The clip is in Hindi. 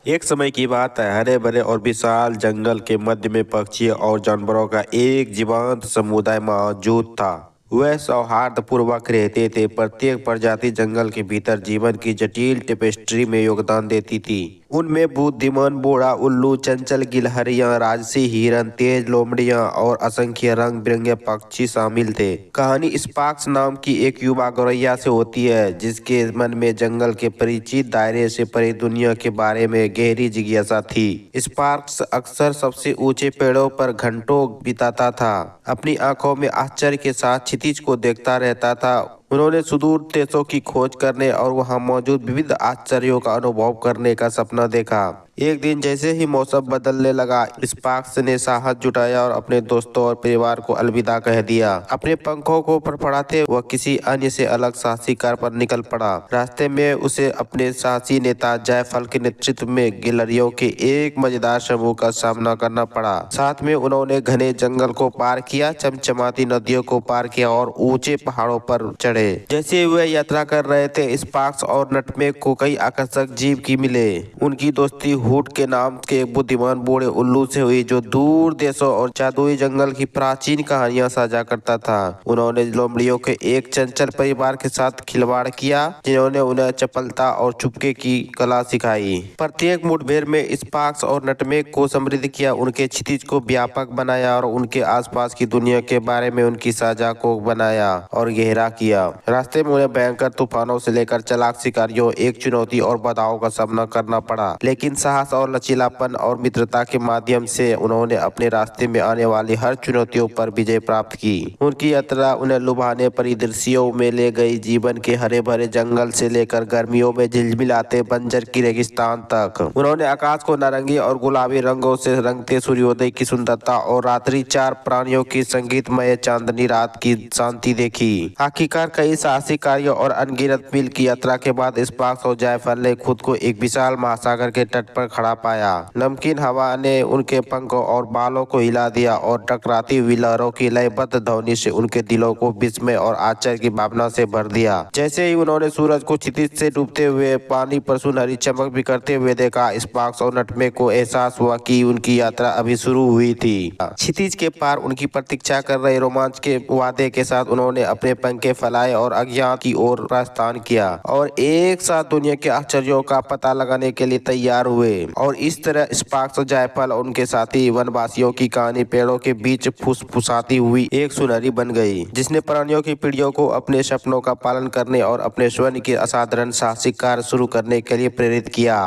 एक समय की बात है, हरे भरे और विशाल जंगल के मध्य में पक्षियों और जानवरों का एक जीवंत समुदाय मौजूद था। वह सौहार्दपूर्वक रहते थे। प्रत्येक प्रजाति जंगल के भीतर जीवन की जटिल टेपेस्ट्री में योगदान देती थी। उनमें बुद्धिमान बूढ़ा उल्लू, चंचल गिलहरियां, राजसी हिरन, तेज लोमड़ियां और असंख्य रंग बिरंगे पक्षी शामिल थे। कहानी स्पार्क्स नाम की एक युवा गौरैया से होती है, जिसके मन में जंगल के परिचित दायरे से परे दुनिया के बारे में गहरी जिज्ञासा थी। स्पार्क्स अक्सर सबसे ऊंचे पेड़ों पर घंटों बिताता था, अपनी आंखों में आश्चर्य के साथ क्षितिज को देखता रहता था। उन्होंने सुदूर देशों की खोज करने और वहां मौजूद विविध आश्चर्यों का अनुभव करने का सपना देखा। एक दिन जैसे ही मौसम बदलने लगा, स्पार्क्स ने साहस जुटाया और अपने दोस्तों और परिवार को अलविदा कह दिया। अपने पंखों को फड़फड़ाते वह किसी अन्य से अलग साहसी कार्य पर निकल पड़ा। रास्ते में उसे अपने साहसी नेता जायफल के नेतृत्व में गिलहरियों के एक मजेदार समूह का सामना करना पड़ा। साथ में उन्होंने घने जंगल को पार किया, चमचमाती नदियों को पार किया और ऊंचे पहाड़ों पर चढ़े। जैसे वे यात्रा कर रहे थे, स्पार्क्स और नटमेग को कई आकर्षक जीव की मिले। उनकी दोस्ती हुड के नाम के एक बुद्धिमान बूढ़े उल्लू से हुई, जो दूर देशों और जादुई जंगल की प्राचीन कहानियां साझा करता था। उन्होंने लोमड़ियों के एक चंचल परिवार के साथ खिलवाड़ किया, जिन्होंने उन्हें चपलता और चुपके की कला सिखाई। प्रत्येक मुठभेड़ में स्पार्क्स और नटमेग को समृद्ध किया, उनके क्षितिज को व्यापक बनाया और उनके आसपास की दुनिया के बारे में उनकी साझा को बनाया और गहरा किया। रास्ते में उन्हें भयंकर तूफानों से लेकर चालाक शिकारियों, एक चुनौती और बाधाओं का सामना करना पड़ा, लेकिन साहस और लचीलापन और मित्रता के माध्यम से उन्होंने अपने रास्ते में आने वाली हर चुनौतियों पर विजय प्राप्त की। उनकी यात्रा उन्हें लुभाने परिदृश्यों में ले गई, जीवन के हरे भरे जंगल से लेकर गर्मियों में झिलमिलाते बंजर की रेगिस्तान तक। उन्होंने आकाश को नारंगी और गुलाबी रंगों से रंगते सूर्योदय की सुंदरता और रात्रि चार प्राणियों की संगीतमय चांदनी रात की शांति देखी। आखिरकार कई साहसिक कार्यों और अनगिनत मील की यात्रा के बाद स्पार्क्स और जायफल ने खुद को एक विशाल महासागर के तट पर खड़ा पाया। नमकीन हवा ने उनके पंखों और बालों को हिला दिया और टकराती हुई लहरों की लयबद्ध ध्वनि से उनके दिलों को विस्मय और आश्चर्य की भावना से भर दिया। जैसे ही उन्होंने सूरज को क्षितिज से डूबते हुए पानी पर सुनहरी चमक बिखरते हुए देखा, स्पार्क्स और नटमेग को एहसास हुआ कि उनकी यात्रा अभी शुरू हुई थी। क्षितिज के पार उनकी प्रतीक्षा कर रहे रोमांच के वादे के साथ उन्होंने अपने पंखे फैलाए और अज्ञात की ओर प्रस्थान किया और एक साथ दुनिया के आश्चर्यों का पता लगाने के लिए तैयार हुए। और इस तरह स्पार्क्स और जायफल और उनके साथी वनवासियों की कहानी पेड़ों के बीच फुसफुसाती हुई एक सुनहरी बन गई, जिसने प्राणियों की पीढ़ियों को अपने सपनों का पालन करने और अपने स्वयं के असाधारण साहसिक कार्य शुरू करने के लिए प्रेरित किया।